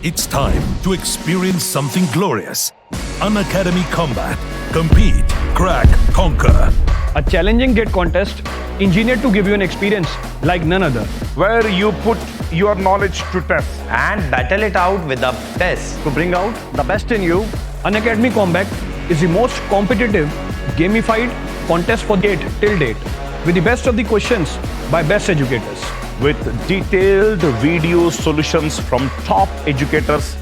It's time to experience something glorious. Unacademy Combat. Compete, crack, conquer. A challenging gate contest engineered to give you an experience like none other. where you put your knowledge to test. and battle it out with the best. To bring out the best in you, Unacademy Combat is the most competitive, gamified contest for gate till date, with the best of the questions by best educators. With detailed video solutions from top educators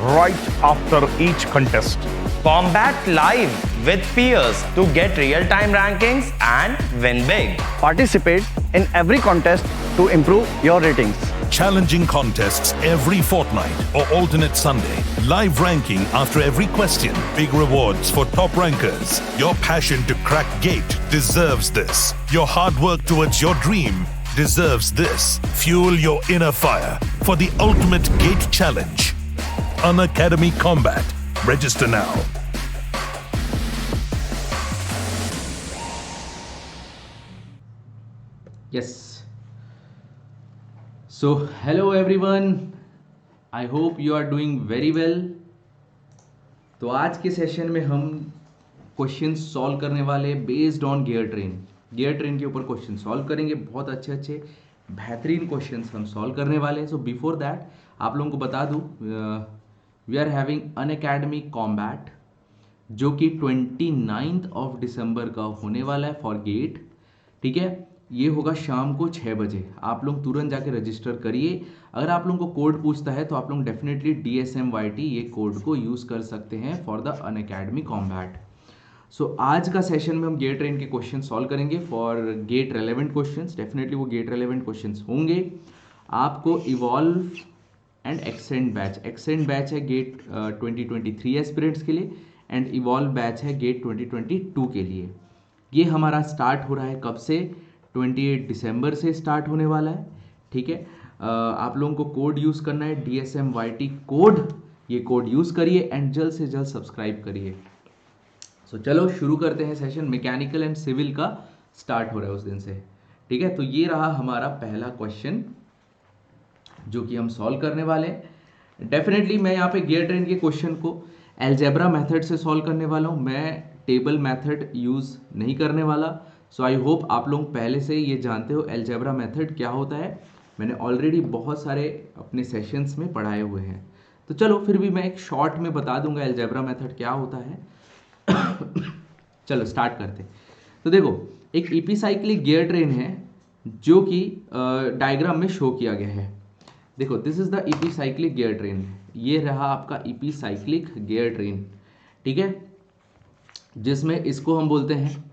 right after each contest. Combat live with peers to get real-time rankings and win big. Participate in every contest to improve your ratings. Challenging contests every fortnight or alternate Sunday. Live ranking after every question. Big rewards for top rankers. Your passion to crack gate deserves this. Your hard work towards your dream deserves this. Fuel your inner fire for the ultimate gate challenge. Unacademy Combat. Register now. Yes. So hello everyone. I hope you are doing very well. तो आज के session में हम question solve करने वाले based on gear train के ऊपर question solve करेंगे. बहुत अच्छे अच्छे बेहतरीन क्वेश्चंस हम सॉल्व करने वाले हैं. सो बिफोर दैट आप लोगों को बता दूं we are having Unacademy combat जो कि 29 ऑफ दिसंबर का होने वाला है फॉर गेट. ठीक है, ये होगा शाम को 6 बजे. आप लोग तुरंत जाके रजिस्टर करिए. अगर आप लोगों को कोड पूछता है तो आप लोग डेफिनेटली DSMYT ये कोड को यूज़ कर सकते हैं for the Unacademy combat. So आज का सेशन में हम गेट ट्रेन के क्वेश्चन सॉल्व करेंगे for GATE relevant questions. Definitely वो गेट रेलेवेंट क्वेश्चंस होंगे. आपको इवॉल्व एंड एक्सटेंड बैच है गेट 2023 एस्पिरेंट्स के लिए एंड इवॉल्व बैच है गेट 2022 के लिए. ये हमारा स्टार्ट हो रहा है कब से? 28 दिसंबर से स्टार्ट होने वाला है. ठीक है, आप लोगों को कोड यूज़ करना है DSMYT कोड. ये कोड यूज़ करिए एंड जल्द से जल्द सब्सक्राइब करिए. सो चलो शुरू करते हैं सेशन. मैकेनिकल एंड सिविल का स्टार्ट हो रहा है उस दिन से. ठीक है, तो ये रहा हमारा पहला क्वेश्चन जो कि हम सॉल्व करने वाले हैं. डेफिनेटली मैं यहाँ पे गियर ट्रेन के क्वेश्चन को अलजेब्रा मेथड से सॉल्व करने वाला हूँ. मैं टेबल मेथड यूज़ नहीं करने वाला. सो आई होप आप लोग पहले से ये जानते हो अलजेब्रा मेथड क्या होता है. मैंने ऑलरेडी बहुत सारे अपने सेशंस में पढ़ाए हुए हैं. तो चलो फिर भी मैं एक शॉर्ट में बता दूंगा अलजेब्रा मेथड क्या होता है. चलो स्टार्ट करते. तो देखो एक इपीसाइक्लिक गियर ट्रेन है जो कि डायग्राम में शो किया गया है. देखो this is the epicyclic gear train. ये रहा आपका इपीसाइक्लिक गियर ट्रेन. ठीक है, जिसमें इसको हम बोलते हैं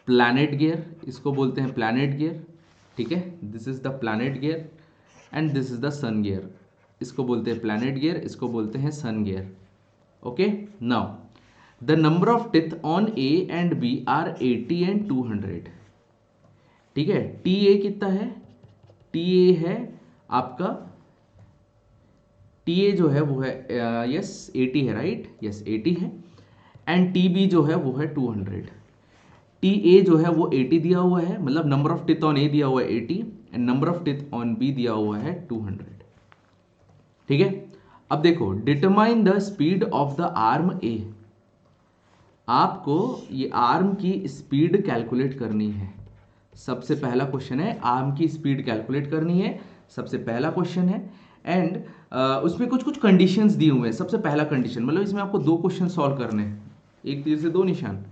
प्लैनेट गियर, इसको बोलते हैं प्लैनेट गियर. ठीक है, this is the planet gear and this is the sun gear. इसको बोलते हैं प्लैनेट गियर, इसको बोलते हैं sun gear. Okay, now the number of teeth on A and B are 80 and 200. ठीक है, TA कितना है? TA है आपका, TA जो है वो है यस 80 है, राइट? यस 80 है. एंड TB जो है वो है 200. TA जो है वो 80 दिया हुआ है, मतलब number of teeth on A दिया हुआ है 80 and number of teeth on B दिया हुआ है 200. ठीक है, अब देखो determine the speed of the arm A. आपको ये आर्म की स्पीड कैलकुलेट करनी है. सबसे पहला क्वेश्चन है, आर्म की स्पीड कैलकुलेट करनी है. सबसे पहला क्वेश्चन है एंड उसमें कुछ कुछ कंडीशंस दिए हुए हैं. सबसे पहला कंडीशन, मतलब इसमें आपको दो क्वेश्चन सॉल्व करने हैं, एक तीर से दो निशान.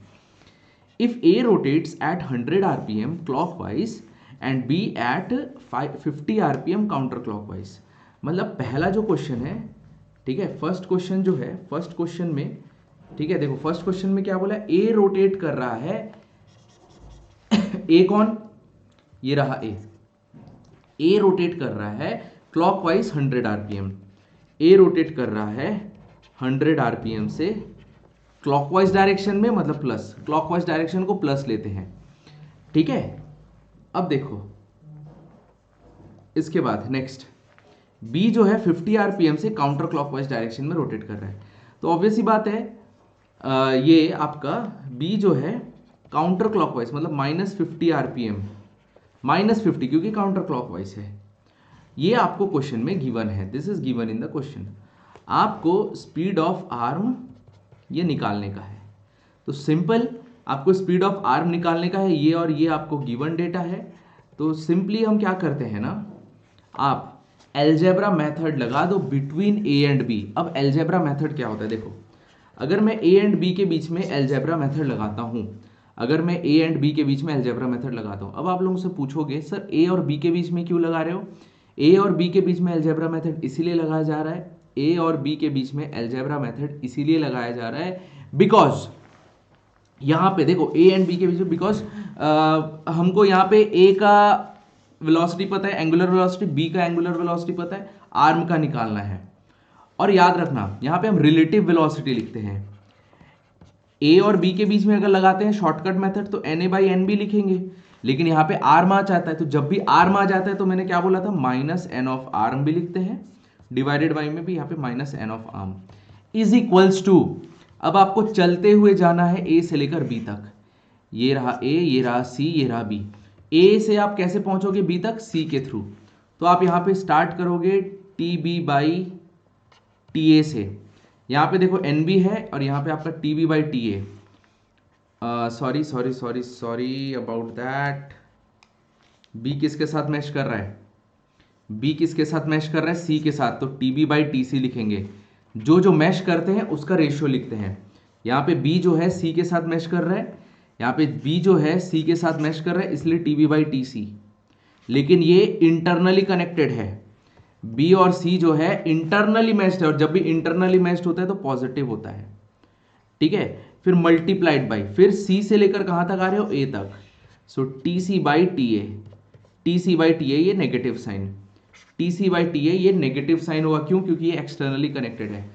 If A rotates at 100 RPM clockwise and B at 50 RPM counter clockwise. मतलब पहला जो क्वेश्चन है, ठीक है, फर्स्ट क्वेश्चन जो है, फर्स्ट क्वेश्चन में, ठीक है, देखो फर्स्ट क्वेश्चन में क्या बोला है? A रोटेट कर रहा है. A कौन? ये रहा A रोटेट कर रहा है क्लॉकवाइज 100 RPM. A रोटेट कर रहा है 100 RPM से क्लॉकवाइज डायरेक्शन में, मतलब प्लस, क्लॉकवाइज डायरेक्शन को प्लस लेते हैं. ठीक है, अब देखो इसके बाद नेक्स्ट B जो है 50 RPM से काउंटर क्लॉकवाइज डायरेक्शन में रोटेट कर रहा है. तो ऑब्वियस ही बात है ये आपका B जो है काउंटर क्लॉकवाइज, मतलब -50 RPM, क्योंकि काउंटर क्लॉकवाइज है. ये आपको क्वेश्चन में गिवन है. This is given in the question. आपको स्पीड ऑफ आर्म ये निकालने का है। तो सिंपल, आपको स्पीड ऑफ आर्म निकालने का है, ये और ये आपको गिवन डेटा है। तो सिंपली हम क्या करते हैं ना, आप अलजेब्रा मेथड लगा दो बिटवीन ए एंड बी। अब अलजेब्रा मेथड क्या होता है, देखो अगर मैं ए एंड बी के बीच में अलजेब्रा मेथड लगाता हूँ, अगर मैं ए एंड बी के बीच में अलजेब्रा मेथड लगाता हूँ, अब आप लोगों से पूछोगे सर ए और बी के बीच में क्यों लगा रहे हो? ए और बी के बीच में अलजेब्रा मेथड इसीलिए लगाया जा रहा है, ए और बी के बीच में अलजेब्रा मेथड इसीलिए लगाया जा रहा है बिकॉज यहाँ पे देखो ए एंड बी के बीच में, बिकॉज हमको यहाँ पे ए का वेलोसिटी पता है, एंगुलर वेलोसिटी, बी का एंगुलर वेलोसिटी पता है, आर्म का निकालना है। और याद रखना यहाँ पे हम रिलेटिव वेलोसिटी लिखते हैं। ए और बी के बीच में अगर लगाते हैं शॉर्टकट मेथड तो N A by N B लिखेंगे, लेकिन यहाँ पे आर्म आ जाता है, तो जब भी आर्म आ जाता है तो मैंने क्या बोला था, माइनस एन ऑफ आर्म भी लिखते हैं, डिवाइडेड बाई में भी यहाँ पे minus N of arm is equals to, अब आपको चलते हुए जाना है ए से लेकर बी तक, ये रहा ए, ये रहा सी, ये रहा बी। ए से आप कैसे पहुंचोगे बी तक, सी के थ्रू। तो आप यहाँ पे स्टार्ट करोगे T B by T A से, यहाँ पे देखो एन बी है और यहाँ पे आपका T B by T A, sorry about that. B किसके साथ मैच कर रहा है, बी किसके साथ मैच कर रहा है, सी के साथ, तो T B by T C लिखेंगे। जो मैश करते हैं उसका रेशियो लिखते हैं। यहाँ पे बी जो है सी के साथ मैश कर रहा है, यहाँ पे बी जो है सी के साथ मैश कर रहा है, इसलिए T B by T C. लेकिन ये इंटरनली कनेक्टेड है, बी और सी जो है इंटरनली मैच्ड है, और जब भी इंटरनली मैच्ड होता है तो पॉजिटिव होता है, ठीक है। फिर मल्टीप्लाइड बाई, फिर सी से लेकर कहाँ तक आ रहे हो, ए तक, so T C by T A, T C by T A ये negative sign, T C by T A ये नेगेटिव साइन होगा, क्यों, क्योंकि ये एक्सटर्नली कनेक्टेड है।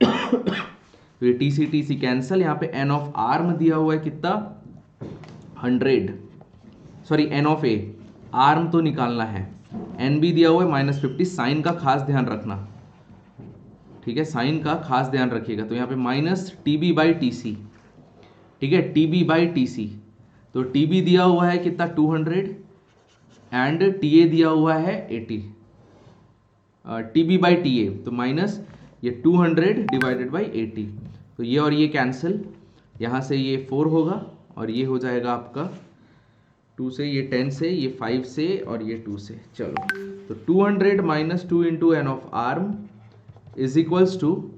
तो ये टी सी कैंसल, यहाँ पे एन ऑफ आर्म दिया हुआ है कितना, 100, sorry N of A, arm तो निकालना है, एन बी दिया हुआ है -50, साइन का खास ध्यान रखना, ठीक है, साइन का खास ध्यान रखिएगा। तो यहाँ पे minus T B by T C, ठीक है, T B by T C. तो टी बी दिया हुआ है कितना 200 एंड टी ए दिया हुआ है 80, T B by T A, तो माइनस ये 200 डिवाइडेड बाई 80, तो ये और ये कैंसिल, यहाँ से ये 4 होगा और ये हो जाएगा आपका 2 से, ये 10 से, ये 5 से और ये 2 से। चलो, तो 200 minus 2 into N of arm is equals to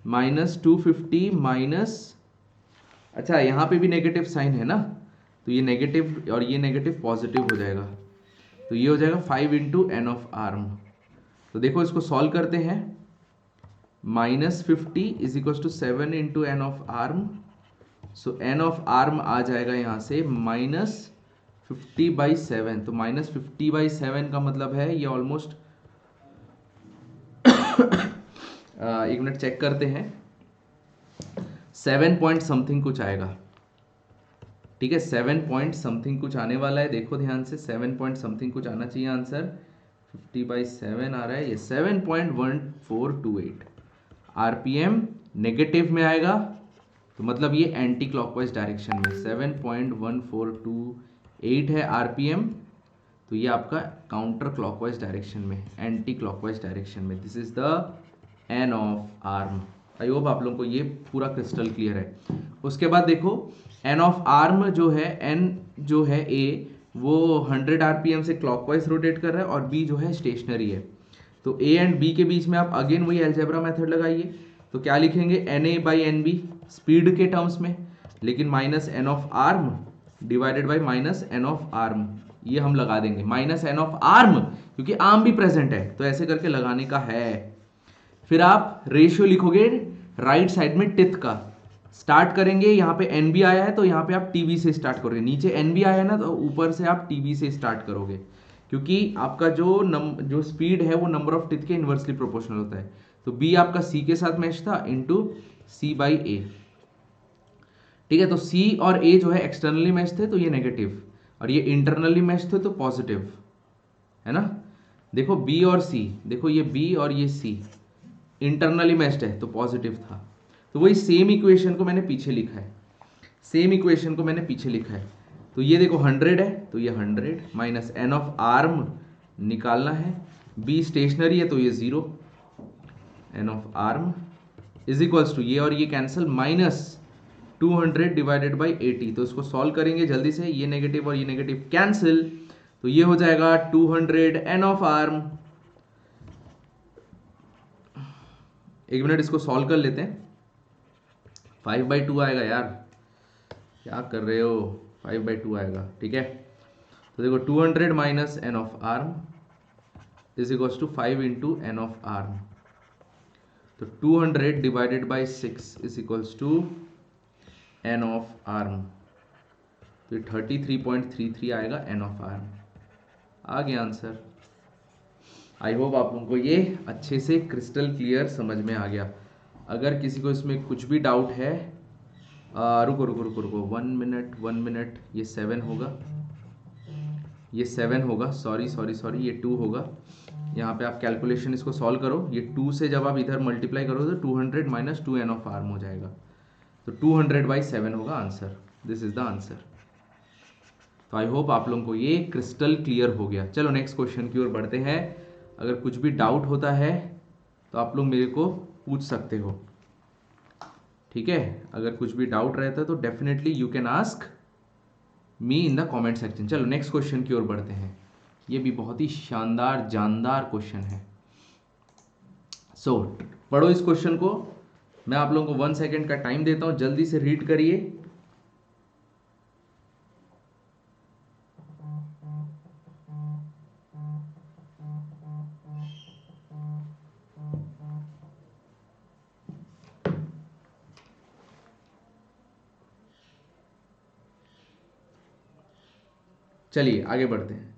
minus 250 minus, अच्छा यहाँ पे भी नेगेटिव साइन है ना, तो ये नेगेटिव और ये नेगेटिव पॉजिटिव हो जाएगा, तो ये हो जाएगा 5 इंटू एन ऑफ आर्म। तो देखो इसको सॉल्व करते हैं, -50 is equals to 7 into N of arm, so N of arm आ जाएगा यहाँ से -50/7, तो -50/7 का मतलब है ये ऑलमोस्ट एक मिनट चेक करते हैं, 7 पॉइंट समथिंग कुछ आएगा, ठीक है, 7 पॉइंट समथिंग कुछ आने वाला है, देखो ध्यान से, 7 पॉइंट समथिंग कुछ आना चाहिए आंसर, 50/7 आ रहा है, ये 7.1428 आरपीएम नेगेटिव में आएगा, तो मतलब ये एंटी क्लॉकवाइज डायरेक्शन में 7.1428 है आरपीएम, तो ये आपका काउंटर क्लॉकवाइज डायरेक्शन में, एंटी क्लॉकवाइज डायरेक्शन में, this is the N of arm. I hope आप लोगों को ये पूरा क्रिस्टल क्लियर है। उसके बाद देखो एन ऑफ आर्म जो है, एन जो है ए वो 100 आरपीएम से क्लॉकवाइज रोटेट कर रहा है और बी जो है स्टेशनरी है, तो ए एंड बी के बीच में आप अगेन वही अलजेब्रा मेथड लगाइए, तो क्या लिखेंगे, N A by N B speed के टर्म्स में, लेकिन minus N of arm divided by minus N of arm, ये हम लगा देंगे, माइनस एन ऑफ आर्म क्योंकि आर्म भी प्रेजेंट है, तो ऐसे करके लगाने का है। फिर आप रेशियो लिखोगे राइट साइड में टिथ का, स्टार्ट करेंगे, यहाँ पे एन बी आया है तो यहाँ पे आप टीबी से स्टार्ट करोगे, नीचे एन बी आया है ना तो ऊपर से आप टीबी से स्टार्ट करोगे, क्योंकि आपका जो स्पीड है वो नंबर ऑफ टिथ के इन्वर्सली प्रोपोर्शनल होता है, तो बी आपका सी के साथ मैच था इंटू सी बाई ए, ठीक है, तो सी और ए जो है एक्सटर्नली मैच थे तो ये नेगेटिव, और ये इंटरनली मैच थे तो पॉजिटिव, है ना। देखो बी और सी, देखो ये बी और ये सी इंटरनली मैच्ड है तो पॉजिटिव था, तो वही सेम इक्वेशन को मैंने पीछे लिखा है, सेम इक्वेशन को मैंने पीछे लिखा है, तो ये देखो 100 है तो ये 100 माइनस एन ऑफ आर्म निकालना है, बी स्टेशनरी है तो ये 0 N of arm is equals to ये और ये कैंसिल माइनस 200 डिवाइडेड बाई 80। तो इसको सॉल्व करेंगे जल्दी से, ये नेगेटिव और ये नेगेटिव कैंसिल, तो ये हो जाएगा 200 एन ऑफ आर्म। एक मिनट इसको सॉल्व कर लेते हैं। 5/2 आएगा यार, क्या कर रहे हो, 5/2 आएगा, ठीक है। तो देखो 200 minus N of arm is equals to 5 into N of arm. तो 200 divided by 6 is equals to N of arm. तो 33.33 आएगा एन ऑफ आर्म। आ गया आंसर। आई होप आप लोगों को ये अच्छे से क्रिस्टल क्लियर समझ में आ गया। अगर किसी को इसमें कुछ भी डाउट है, रुको 1 मिनट, ये 7 होगा, ये 7 होगा, सॉरी ये 2 होगा। यहाँ पे आप कैलकुलेशन इसको सॉल्व करो, ये 2 से जब आप इधर मल्टीप्लाई करो तो 200 माइनस 2 एन ऑफ आर्म हो जाएगा। तो 200/7 होगा answer. This is the answer. तो आई होप आप लोगों को ये क्रिस्टल क्लियर हो गया। चलो नेक्स्ट क्वेश्चन की ओर बढ़ते हैं। अगर कुछ भी डाउट होता है तो आप लोग मेरे को पूछ सकते हो, ठीक है। अगर कुछ भी डाउट रहता है तो definitely you can ask me in the comment section. चलो नेक्स्ट क्वेश्चन की ओर बढ़ते हैं। ये भी बहुत ही शानदार जानदार क्वेश्चन है। सो पढ़ो इस क्वेश्चन को। मैं आप लोगों को 1 सेकेंड का टाइम देता हूं, जल्दी से रीड करिए। चलिए आगे बढ़ते हैं।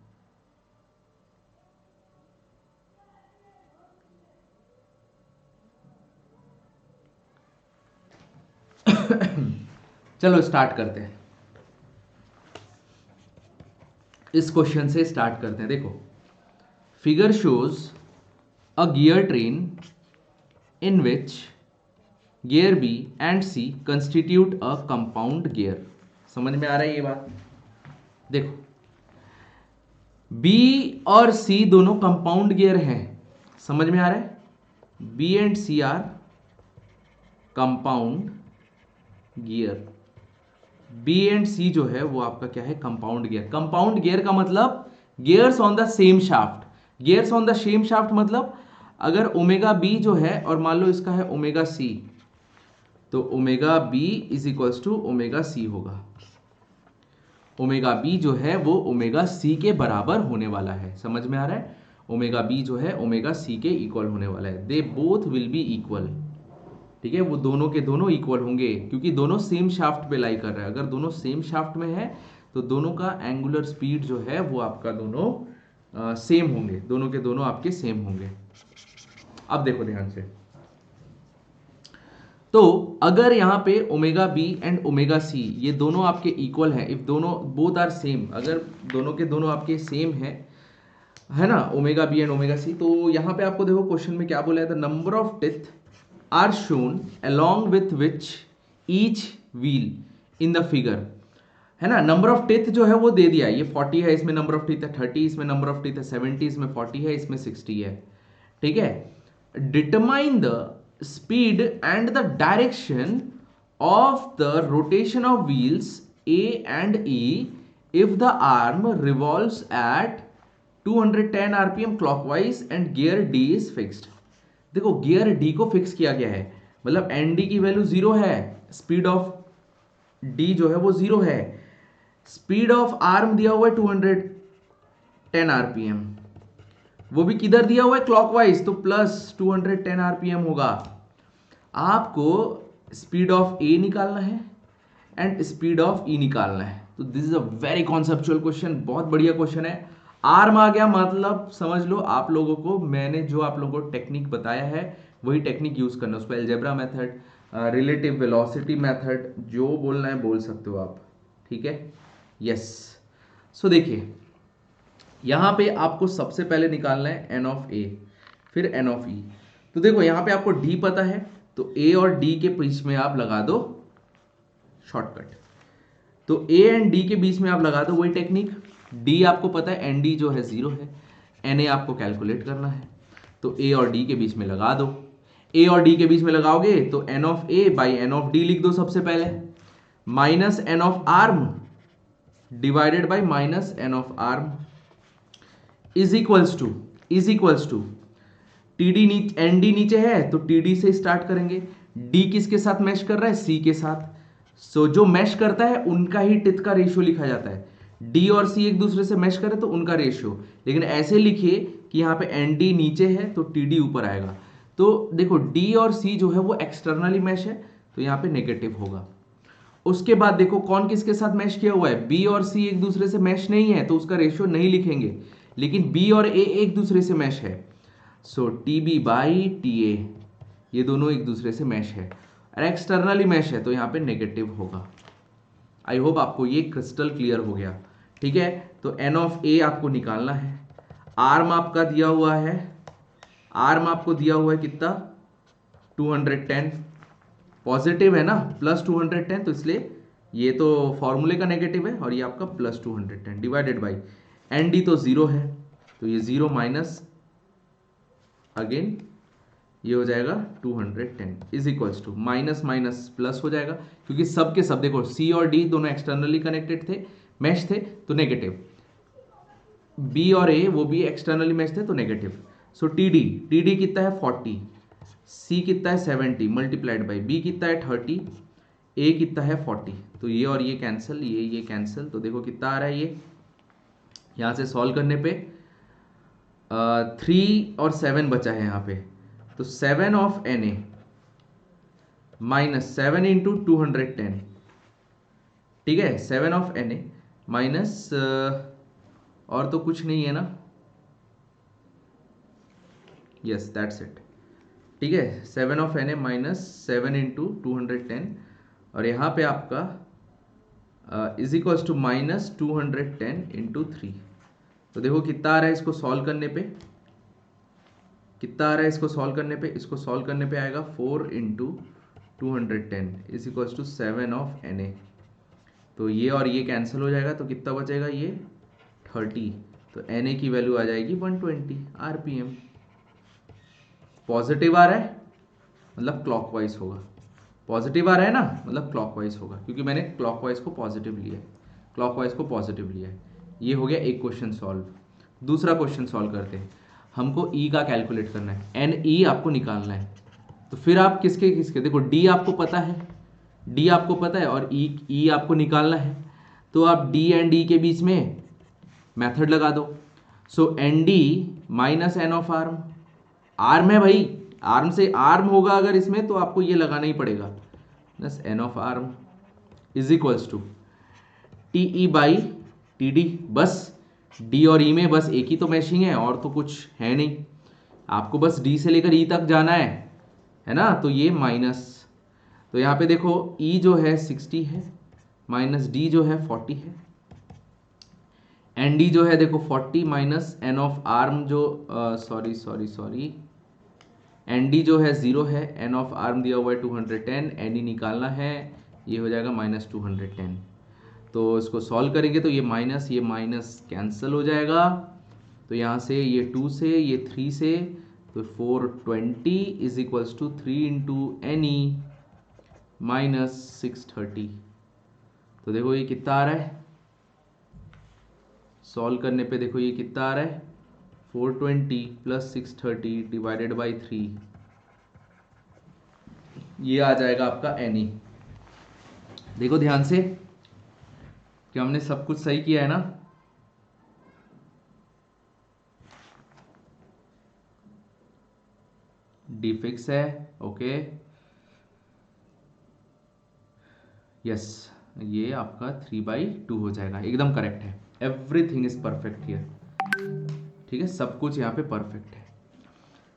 चलो स्टार्ट करते हैं। इस क्वेश्चन से स्टार्ट करते हैं। देखो, figure shows a gear train in which gear B and C constitute a compound gear. समझ में आ रहा है ये बात? देखो, बी और सी दोनों कंपाउंड गियर हैं। समझ में आ रहा है? B and C are compound gear. B and C जो है वो आपका क्या है? Compound gear. कंपाउंड गियर का मतलब gears on the same shaft. Gears on the same shaft मतलब अगर ओमेगा बी जो है और मान लो इसका है ओमेगा सी, तो omega B is equals to omega C होगा। ओमेगा बी जो है वो ओमेगा सी के बराबर होने वाला है। समझ में आ रहा है? ओमेगा बी जो है ओमेगा सी के इक्वल होने वाला है। They both will be equal. ठीक है, वो दोनों के दोनों इक्वल होंगे क्योंकि दोनों सेम शाफ्ट पे लाई कर रहा है। अगर दोनों सेम शाफ्ट में है तो दोनों का एंगुलर स्पीड जो है वो आपका दोनों सेम होंगे। दोनों के दोनों आपके सेम होंगे। अब देखो ध्यान से, तो अगर यहां पे omega B and omega C ये दोनों आपके इक्वल हैं, इफ दोनों बोथ आर सेम, अगर दोनों के दोनों आपके सेम है ना, omega B and omega C, तो यहां पे आपको देखो क्वेश्चन में क्या बोला है? The number of teeth are shown along with which each wheel in the figure, है ना। नंबर ऑफ टेथ जो है वो दे दिया, ये 40 है, इसमें नंबर ऑफ टेथ है 30, इसमें नंबर ऑफ टेथ है 70, इसमें 40 है, इसमें 60 है। ठीक है, determine the speed and the direction of the rotation of wheels A and E if the arm revolves at 210 rpm clockwise and gear D is fixed। देखो, गियर डी को fix किया गया है, मतलब एन डी की value 0 है, speed of D जो है वो 0 है, स्पीड ऑफ आर्म दिया हुआ है 210 आरपीएम, वो भी किधर दिया हुआ है? क्लॉकवाइज, तो प्लस 210 आरपीएम होगा। आपको स्पीड ऑफ ए निकालना है एंड स्पीड ऑफ ई निकालना है। तो this is a very conceptual question, बहुत बढ़िया क्वेश्चन है। आर्म आ गया मतलब समझ लो आप लोगों को मैंने जो आप लोगों को टेक्निक बताया है वही टेक्निक यूज करना है। उसको algebra method, relative velocity method, जो बोलना है बोल सकते हो आप। ठीक है, यस। सो देखिए, यहां पे आपको सबसे पहले निकालना है एन ऑफ ए, फिर एन ऑफ ई। तो देखो यहां पे आपको डी पता है, तो ए और डी के बीच में आप लगा दो शॉर्टकट। तो ए एंड डी के बीच में आप लगा दो वही टेक्निक। डी आपको पता है एन डी जो है 0 है, एन ए आपको कैलकुलेट करना है, तो ए और डी के बीच में लगा दो। ए और डी के बीच में लगाओगे तो N of A by N of D लिख दो सबसे पहले, minus N of arm divided by minus N of arm is equals to T D N D नीचे है तो टी डी से स्टार्ट करेंगे। डी किसके साथ मैश कर रहा है? सी के साथ। सो जो मैश करता है उनका ही टिथ का रेशियो लिखा जाता है। डी और सी एक दूसरे से मैश करे तो उनका रेशियो, लेकिन ऐसे लिखिए कि यहाँ पे एन डी नीचे है तो टी डी ऊपर आएगा। तो देखो डी और सी जो है वो एक्सटर्नली मैश है तो यहाँ पे नेगेटिव होगा। उसके बाद देखो कौन किसके साथ मैश किया हुआ है? बी और सी एक दूसरे से मैश नहीं है तो उसका रेशियो नहीं लिखेंगे, लेकिन बी और ए एक दूसरे से मैश है। So T B by T A, ये दोनों एक दूसरे से मैश है और एक्सटर्नली मैश है तो यहाँ पे नेगेटिव होगा। आई होप आपको ये क्रिस्टल क्लियर हो गया। ठीक है, तो एन ऑफ ए आपको निकालना है। आर्म आपका दिया हुआ है, आर्म आपको दिया हुआ है कितना? 210। पॉजिटिव है ना, प्लस 210, तो इसलिए ये तो फॉर्मूले का नेगेटिव है और ये आपका plus 210 divided by N D तो 0 है तो ये 0 माइनस अगेन ये हो जाएगा 210 is equals to minus minus plus हो जाएगा, क्योंकि सब के सब देखो सी और डी दोनों एक्सटर्नली कनेक्टेड थे, मैश थे तो नेगेटिव। बी और ए वो भी एक्सटर्नली मैच थे तो नेगेटिव। सो टी डी कितना है? 40। सी कितना है? 70 मल्टीप्लाइड बाई बी कितना है? 30। ए कितना है? 40। तो ये और ये कैंसिल, ये कैंसिल, तो देखो कितना आ रहा है ये यहाँ से सॉल्व करने पे 3 और 7 बचा है यहाँ पे, तो 7 of N A minus 7 into 210, ठीक है, 7 ऑफ एन ए माइनस और तो कुछ नहीं है ना, यस दैट्स इट। ठीक है, 7 of N A minus 7 into 210 और यहाँ पे आपका is equals to minus 210 into 3। तो देखो कितना आ रहा है इसको सॉल्व करने पे, कितना आ रहा है इसको सॉल्व करने पे? इसको सॉल्व करने पे आएगा 4 into 210 is equals to 7 of N A. तो ये और ये कैंसिल हो जाएगा तो कितना बचेगा? ये 30। तो एन ए की वैल्यू आ जाएगी 120 आरपीएम। पॉजिटिव आ रहा है मतलब क्लॉकवाइज होगा, पॉजिटिव आ रहा है ना मतलब क्लॉकवाइज होगा, क्योंकि मैंने क्लॉकवाइज को पॉजिटिव लिया है, क्लॉकवाइज को पॉजिटिव लिया है। ये हो गया एक क्वेश्चन सॉल्व। दूसरा क्वेश्चन सॉल्व करते हैं। हमको ई का कैलकुलेट करना है, एन ई आपको निकालना है। तो फिर आप किसके किसके, देखो डी आपको पता है, डी आपको पता है और ई आपको निकालना है, तो आप डी एंड ई के बीच में मेथड लगा दो। So N D minus N of arm, arm है भाई, आर्म से आर्म होगा अगर इसमें तो आपको ये लगाना ही पड़ेगा, plus N of arm is equals to T E by T D. बस डी और ई में बस एक ही तो मैशिंग है और तो कुछ है नहीं, आपको बस डी से लेकर ई तक जाना है ना। तो ये माइनस, तो यहाँ पे देखो ई जो है 60 है माइनस डी जो है 40 है, एन डी जो है देखो 40 माइनस एन ऑफ आर्म जो सॉरी एन डी जो है 0 है, एन ऑफ आर्म दिया हुआ है 210, एन ई निकालना है, ये हो जाएगा माइनस 210। तो इसको सॉल्व करेंगे तो ये माइनस कैंसिल हो जाएगा, तो यहाँ से ये 2 से ये 3 से, तो 420 is equals to 3 into N E minus 630। तो देखो ये कितना आ रहा है सॉल्व करने पे, देखो ये कितना आ रहा है 420 प्लस 630 डिवाइडेड बाई 3, ये आ जाएगा आपका एन ई। देखो ध्यान से कि हमने सब कुछ सही किया है ना। डी फिक्स है, ओके, यस, ये आपका 3/2 हो जाएगा, एकदम करेक्ट है, एवरीथिंग इज परफेक्ट हियर। ठीक है, सब कुछ यहाँ पे परफेक्ट है।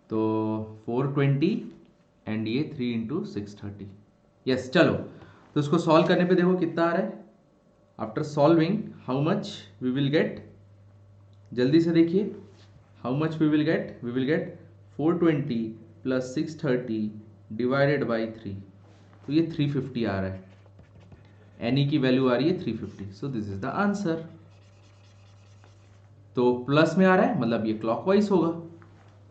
तो 420 एंड ये 3 इंटू 630, यस। चलो तो उसको सॉल्व करने पे देखो कितना आ रहा है। After solving how much we will get, जल्दी से देखिए, how much we will get 420 plus 630 divided by 3, तो ये 350 आ रहा है, एन ई की वैल्यू आ रही है 350। So this is the answer. तो प्लस में आ रहा है मतलब ये क्लॉकवाइज होगा,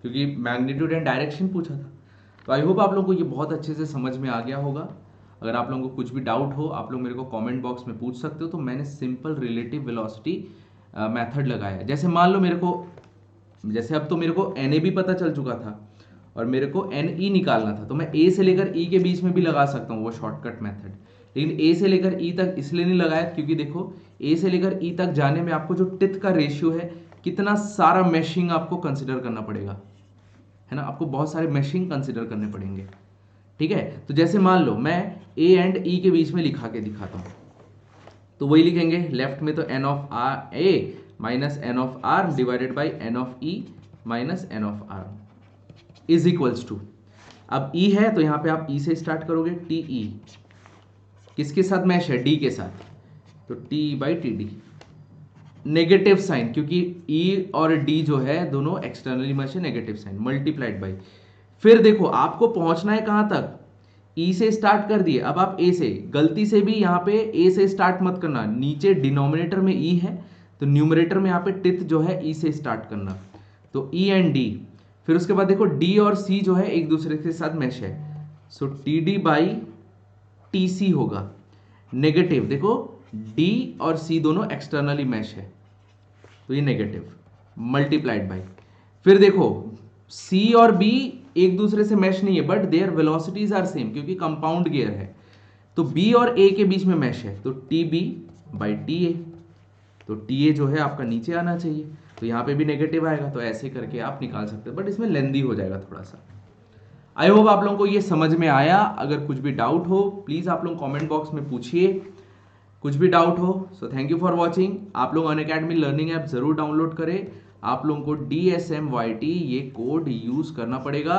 क्योंकि मैग्नीट्यूड एंड डायरेक्शन पूछा था। तो आई होप आप लोगों को ये बहुत अच्छे से समझ में आ गया होगा। अगर आप लोगों को कुछ भी डाउट हो आप लोग मेरे को कमेंट बॉक्स में पूछ सकते हो। तो मैंने सिंपल रिलेटिव वेलोसिटी मेथड लगाया। जैसे मान लो मेरे को, जैसे अब तो मेरे को NA भी पता चल चुका था और मेरे को NE निकालना था, तो मैं A से लेकर E के बीच में भी लगा सकता हूँ वो शॉर्टकट मेथड। लेकिन A से लेकर E तक इसलिए नहीं लगाया क्योंकि देखो A से लेकर E तक जाने में आपको जो टिथ का रेशियो है, कितना सारा मैशिंग आपको कंसिडर करना पड़ेगा, है ना। आपको बहुत सारे मैशिंग कंसिडर करने पड़ेंगे, ठीक है। तो जैसे मान लो मैं A एंड E के बीच में लिखा के दिखाता हूँ, तो वही लिखेंगे लेफ्ट में तो n of A minus n of R divided by n of E minus n of R is equals to, अब E है तो यहाँ पे आप E से स्टार्ट करोगे, TE किसके साथ मैश है, D के साथ, तो T by T D, negative sign क्योंकि E और D जो है दोनों एक्सटर्नली मैश है, नेगेटिव साइन मल्टीप्लाइड बाई। फिर देखो आपको पहुंचना है कहां तक, E से स्टार्ट कर दिए, अब आप A से, गलती से भी यहाँ पे A से स्टार्ट मत करना, नीचे डिनोमिनेटर में E है तो न्यूमरेटर में यहाँ पे टिथ जो है E से स्टार्ट करना, तो E एंड D। फिर उसके बाद देखो D और C जो है एक दूसरे के साथ मैश है, सो TD बाई TC होगा, नेगेटिव देखो D और C दोनों एक्सटर्नली मैश है तो ये नेगेटिव मल्टीप्लाइड बाई। फिर देखो C और B एक दूसरे से मैश नहीं है but their velocities are same क्योंकि कंपाउंड गियर है, तो B और A के बीच में मैश है तो TB बाई TA, तो TA जो है आपका नीचे आना चाहिए, तो यहाँ पे भी नेगेटिव आएगा, तो ऐसे करके आप निकाल सकते हो बट इसमें लेंदी हो जाएगा थोड़ा सा। आई होप आप लोगों को ये समझ में आया। अगर कुछ भी डाउट हो प्लीज आप लोग कमेंट बॉक्स में पूछिए, कुछ भी डाउट हो। So thank you for watching. आप लोग अनअकैडमी लर्निंग ऐप जरूर डाउनलोड करें। आप लोगों को DSMYT ये कोड यूज करना पड़ेगा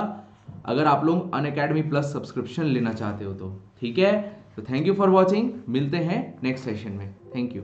अगर आप लोग अनअकैडमी प्लस सब्सक्रिप्शन लेना चाहते हो तो, ठीक है। तो थैंक यू फॉर वॉचिंग, मिलते हैं नेक्स्ट सेशन में, थैंक यू।